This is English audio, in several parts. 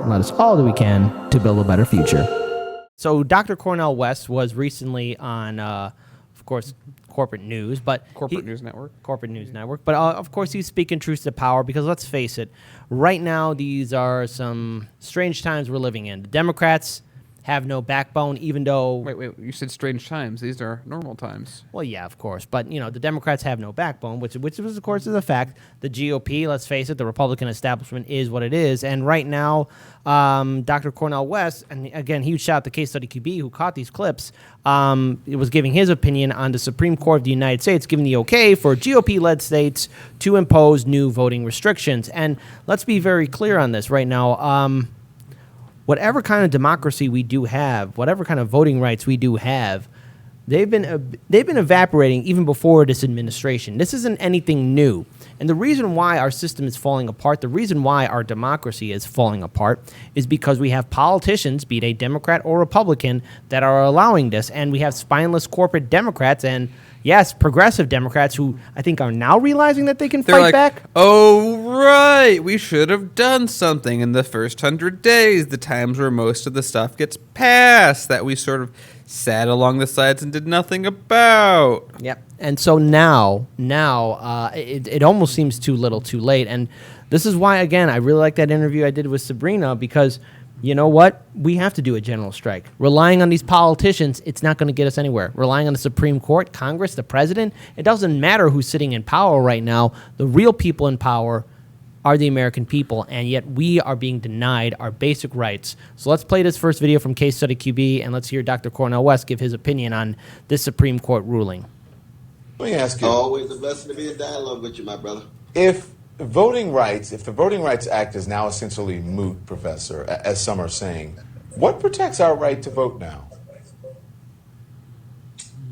and let us all do we can to build a better future. So Dr. Cornel West was recently on, of course, Corporate News, but Corporate News Network. But of course, he's speaking truth to power because let's face it, right now these are some strange times we're living in. The Democrats have no backbone, even though... Wait, you said strange times. These are normal times. Well, yeah, of course. But, the Democrats have no backbone, which was, of course, is a fact. The GOP, let's face it, the Republican establishment is what it is. And right now, Dr. Cornel West, and again, huge shout out to Case Study QB, who caught these clips, it was giving his opinion on the Supreme Court of the United States, giving the okay for GOP-led states to impose new voting restrictions. And let's be very clear on this right now. Whatever kind of democracy we do have, whatever kind of voting rights we do have, they've been evaporating even before this administration. This isn't anything new. And the reason why our system is falling apart, the reason why our democracy is falling apart is because we have politicians, be they Democrat or Republican, that are allowing this. And we have spineless corporate Democrats and, yes, progressive Democrats who I think are now realizing that they can fight back. Oh, right. We should have done something in the first 100 days, the times where most of the stuff gets passed that we sort of sat along the sides and did nothing about. Yep. And so now, it almost seems too little too late. And this is why, again, I really like that interview I did with Sabrina because you know what? We have to do a general strike. Relying on these politicians, it's not going to get us anywhere. Relying on the Supreme Court, Congress, the president, it doesn't matter who's sitting in power right now. The real people in power are the American people, and yet we are being denied our basic rights. So let's play this first video from Case Study QB, and let's hear Dr. Cornel West give his opinion on this Supreme Court ruling. Let me ask you. Always a blessing to be in dialogue with you, my brother. If the Voting Rights Act is now essentially moot, Professor, as some are saying, what protects our right to vote now?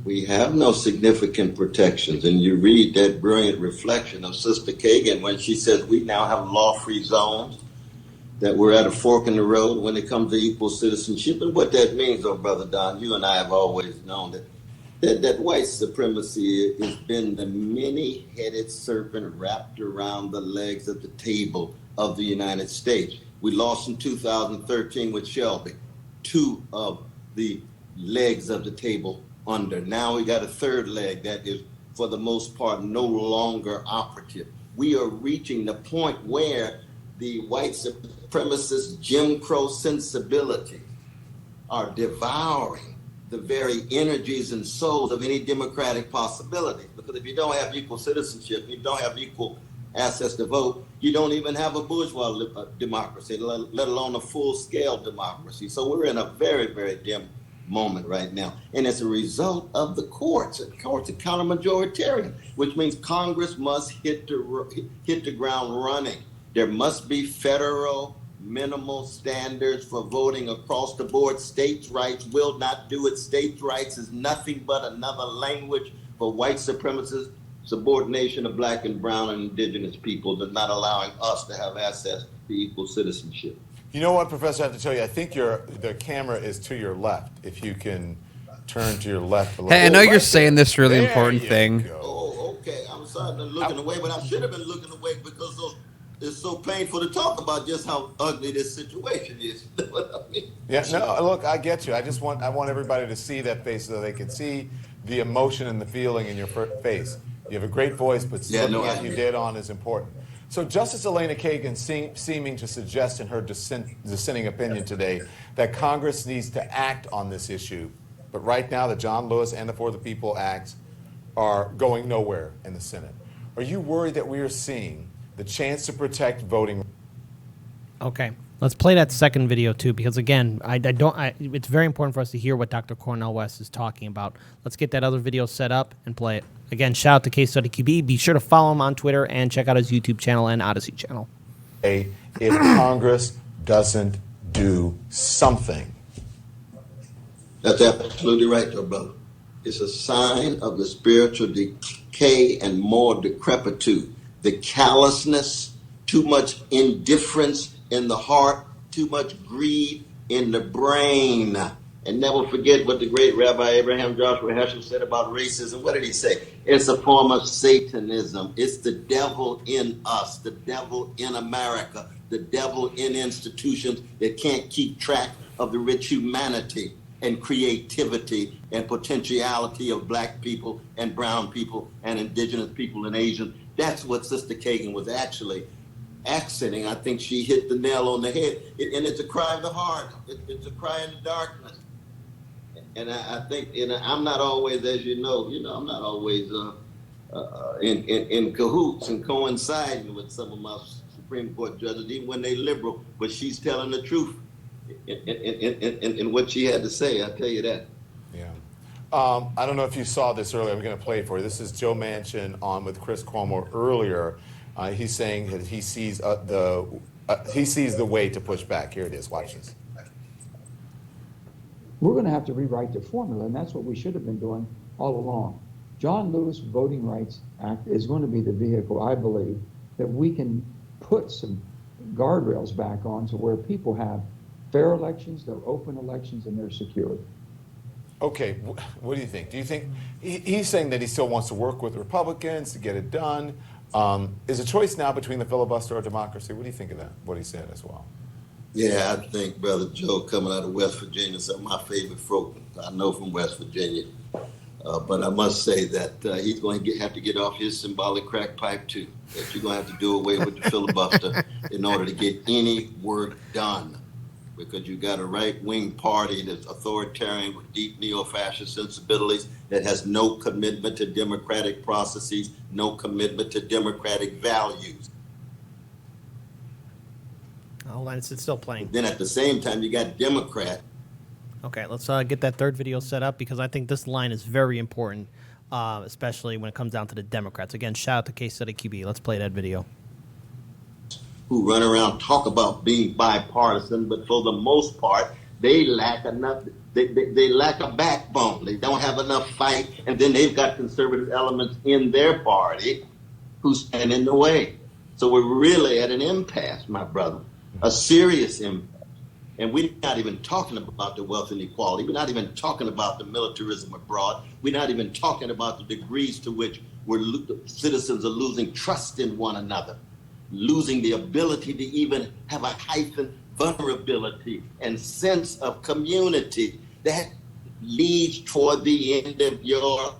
We have no significant protections. And you read that brilliant reflection of Sister Kagan when she says we now have law-free zones, that we're at a fork in the road when it comes to equal citizenship. And what that means, oh, Brother Don, you and I have always known that white supremacy has been the many-headed serpent wrapped around the legs of the table of the United States. We lost in 2013 with Shelby, 2 of the legs of the table under. Now we got a third leg that is, for the most part, no longer operative. We are reaching the point where the white supremacist Jim Crow sensibility are devouring the very energies and souls of any democratic possibility. Because if you don't have equal citizenship, you don't have equal access to vote, you don't even have a bourgeois democracy, let alone a full-scale democracy. So we're in a very, very dim moment right now. And as a result of the courts are counter-majoritarian, which means Congress must hit the ground running. There must be federal minimal standards for voting across the board. States' rights will not do it. States' rights is nothing but another language for white supremacists, subordination of black and brown and indigenous peoples, and not allowing us to have access to equal citizenship. You know what, Professor, I have to tell you, I think the camera is to your left. If you can turn to your left a little. Hey, I know you're saying this really important thing. Oh, okay. I'm sorry for looking away, but I should have been looking away because it's so painful to talk about just how ugly this situation is. You know what I mean? Yeah, no, look, I get you. I want everybody to see that face so they can see the emotion and the feeling in your face. You have a great voice, but looking at you dead on is important. So Justice Elena Kagan seeming to suggest in her dissenting opinion today that Congress needs to act on this issue. But right now, the John Lewis and the For the People Acts are going nowhere in the Senate. Are you worried that we are seeing the chance to protect voting? Okay, let's play that second video too, because again, it's very important for us to hear what Dr. Cornel West is talking about. Let's get that other video set up and play it. Again, shout out to Case Study QB. Be sure to follow him on Twitter and check out his YouTube channel and Odyssey channel. If Congress doesn't do something. That's absolutely right, though, brother. It's a sign of the spiritual decay and moral decrepitude. The callousness, too much indifference in the heart, too much greed in the brain. And never forget what the great Rabbi Abraham Joshua Heschel said about racism. What did he say? It's a form of Satanism. It's the devil in us, the devil in America, the devil in institutions that can't keep track of the rich humanity and creativity and potentiality of black people and brown people and indigenous people and Asians. That's what Sister Kagan was actually accenting. I think she hit the nail on the head. And it's a cry of the heart. It's a cry in the darkness. And I think, I'm not always, as you know, I'm not always in cahoots and coinciding with some of my Supreme Court judges, even when they're liberal. But she's telling the truth in what she had to say. I tell you that. Yeah. I don't know if you saw this earlier. I'm going to play it for you. This is Joe Manchin on with Chris Cuomo earlier. He's saying that he sees the way to push back. Here it is. Watch this. We're going to have to rewrite the formula, and that's what we should have been doing all along. John Lewis Voting Rights Act is going to be the vehicle, I believe, that we can put some guardrails back on to where people have fair elections, they're open elections, and they're secure. Okay, what do you think? Do you think he's saying that he still wants to work with Republicans to get it done? Is a choice now between the filibuster or democracy? What do you think of that, what he said as well? Yeah, I think Brother Joe coming out of West Virginia, some of my favorite folk I know from West Virginia. But I must say that he's going to have to get off his symbolic crack pipe too. That you're going to have to do away with the filibuster in order to get any work done. Because you got a right-wing party that's authoritarian with deep neo-fascist sensibilities that has no commitment to democratic processes, no commitment to democratic values. Hold on, it's still playing. Then at the same time, you got Democrats. Okay, let's get that third video set up because I think this line is very important, especially when it comes down to the Democrats. Again, shout out to Case Study QB. Let's play that video. Who run around talk about being bipartisan, but for the most part, they lack enough. They lack a backbone. They don't have enough fight, and then they've got conservative elements in their party who stand in the way. So we're really at an impasse, my brother, a serious impasse. And we're not even talking about the wealth inequality. We're not even talking about the militarism abroad. We're not even talking about the degrees to which citizens are losing trust in one another, losing the ability to even have a hyphen vulnerability and sense of community that leads toward the end of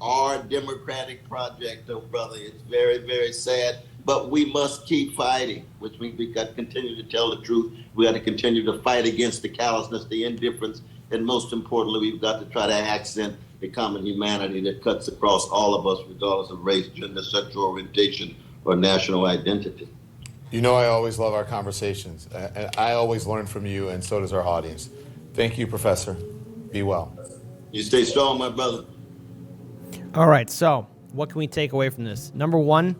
our democratic project, oh brother. It's very, very sad, but we must keep fighting, which means we've got to continue to tell the truth. We got to continue to fight against the callousness, the indifference, and most importantly, we've got to try to accent the common humanity that cuts across all of us, regardless of race, gender, sexual orientation, or national identity. You know, I always love our conversations. And I always learn from you, and so does our audience. Thank you, Professor. Be well. You stay strong, my brother. All right, so what can we take away from this? Number one,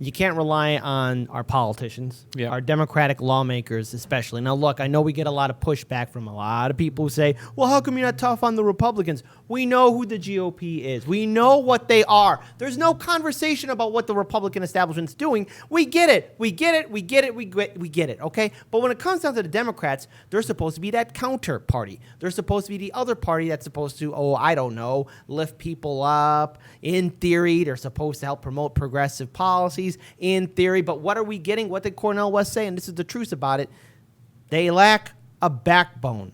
you can't rely on our politicians, our Democratic lawmakers especially. Now, look, I know we get a lot of pushback from a lot of people who say, well, how come you're not tough on the Republicans? We know who the GOP is. We know what they are. There's no conversation about what the Republican establishment's doing. We get it. We get it. We get it. We get it, okay? But when it comes down to the Democrats, they're supposed to be that counter party. They're supposed to be the other party that's supposed to, I don't know, lift people up. In theory, they're supposed to help promote progressive policies. In theory, but what are we getting? What did Cornel West say? And this is the truth about it. They lack a backbone.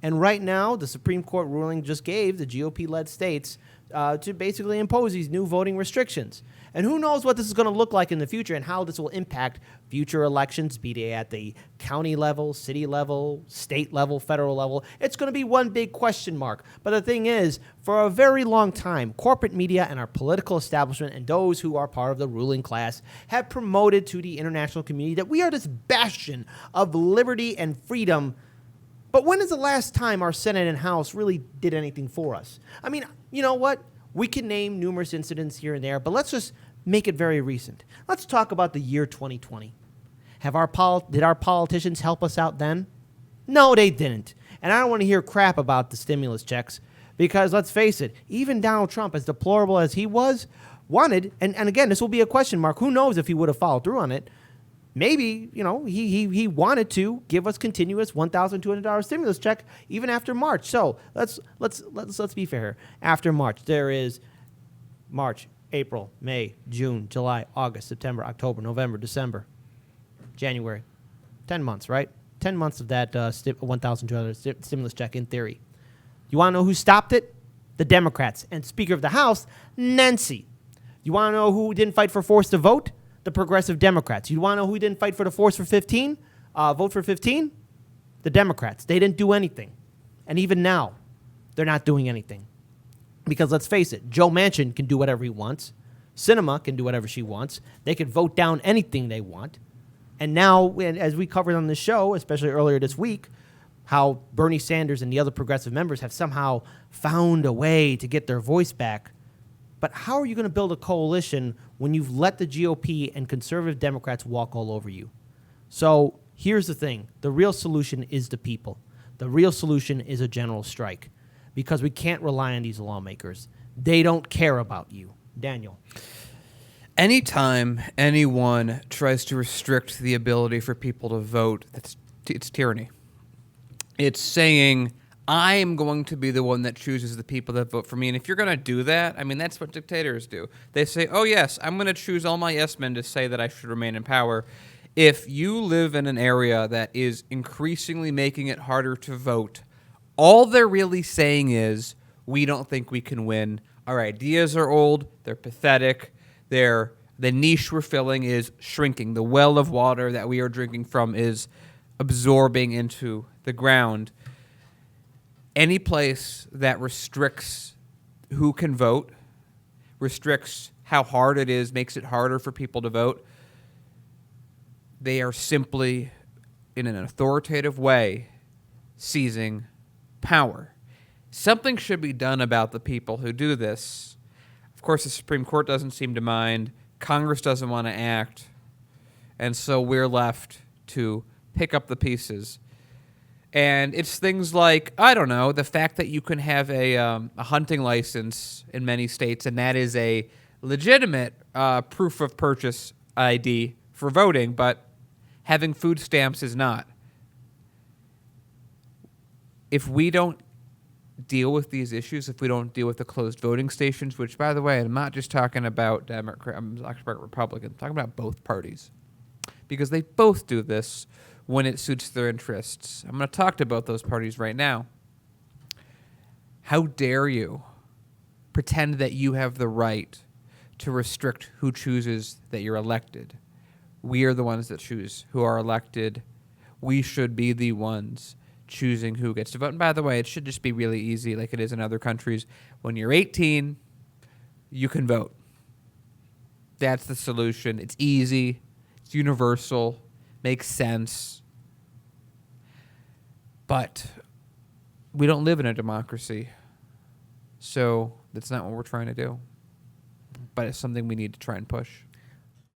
And right now, the Supreme Court ruling just gave the GOP-led states to basically impose these new voting restrictions. And who knows what this is going to look like in the future and how this will impact future elections, be they at the county level, city level, state level, federal level. It's going to be one big question mark. But the thing is, for a very long time, corporate media and our political establishment and those who are part of the ruling class have promoted to the international community that we are this bastion of liberty and freedom. But when is the last time our Senate and House really did anything for us? I mean, you know what? We can name numerous incidents here and there, but let's just make it very recent. Let's talk about the year 2020. Did our politicians help us out then? No, they didn't. And I don't want to hear crap about the stimulus checks because let's face it, even Donald Trump, as deplorable as he was, wanted, and again, this will be a question mark. Who knows if he would have followed through on it? maybe, he wanted to give us continuous $1,200 stimulus check even after March. So let's be fair. After March, there is March, April, May, June, July, August, September, October, November, December, January. 10 months, right? 10 months of that $1,200 stimulus check in theory. You want to know who stopped it? The Democrats. And Speaker of the House, Nancy. You want to know who didn't fight for forced to vote? The progressive Democrats. You want to know who didn't fight for the force for 15? Vote for 15? The Democrats. They didn't do anything. And even now, they're not doing anything. Because let's face it, Joe Manchin can do whatever he wants. Sinema can do whatever she wants. They can vote down anything they want. And now, as we covered on the show, especially earlier this week, how Bernie Sanders and the other progressive members have somehow found a way to get their voice back. But how are you going to build a coalition when you've let the GOP and conservative Democrats walk all over you? So here's the thing. The real solution is the people. The real solution is a general strike, because we can't rely on these lawmakers. They don't care about you. Daniel. Anytime anyone tries to restrict the ability for people to vote, it's tyranny. It's saying, I am going to be the one that chooses the people that vote for me. And if you're going to do that, I mean, that's what dictators do. They say, oh, yes, I'm going to choose all my yes men to say that I should remain in power. If you live in an area that is increasingly making it harder to vote, all they're really saying is, we don't think we can win. Our ideas are old. They're pathetic. The niche we're filling is shrinking. The well of water that we are drinking from is absorbing into the ground. Any place that restricts who can vote, restricts how hard it is, makes it harder for people to vote, they are simply, in an authoritative way, seizing power. Something should be done about the people who do this. Of course, the Supreme Court doesn't seem to mind. Congress doesn't want to act. And so we're left to pick up the pieces. And it's things like, I don't know, the fact that you can have a hunting license in many states, and that is a legitimate proof of purchase ID for voting, but having food stamps is not. If we don't deal with these issues, if we don't deal with the closed voting stations, which, by the way, I'm not just talking about Democrat, I'm talking about Republicans, I'm talking about both parties, because they both do this when it suits their interests. I'm going to talk to both those parties right now. How dare you pretend that you have the right to restrict who chooses that you're elected? We are the ones that choose who are elected. We should be the ones choosing who gets to vote. And by the way, it should just be really easy like it is in other countries. When you're 18, you can vote. That's the solution. It's easy. It's universal. Makes sense. But we don't live in a democracy. So that's not what we're trying to do. But it's something we need to try and push.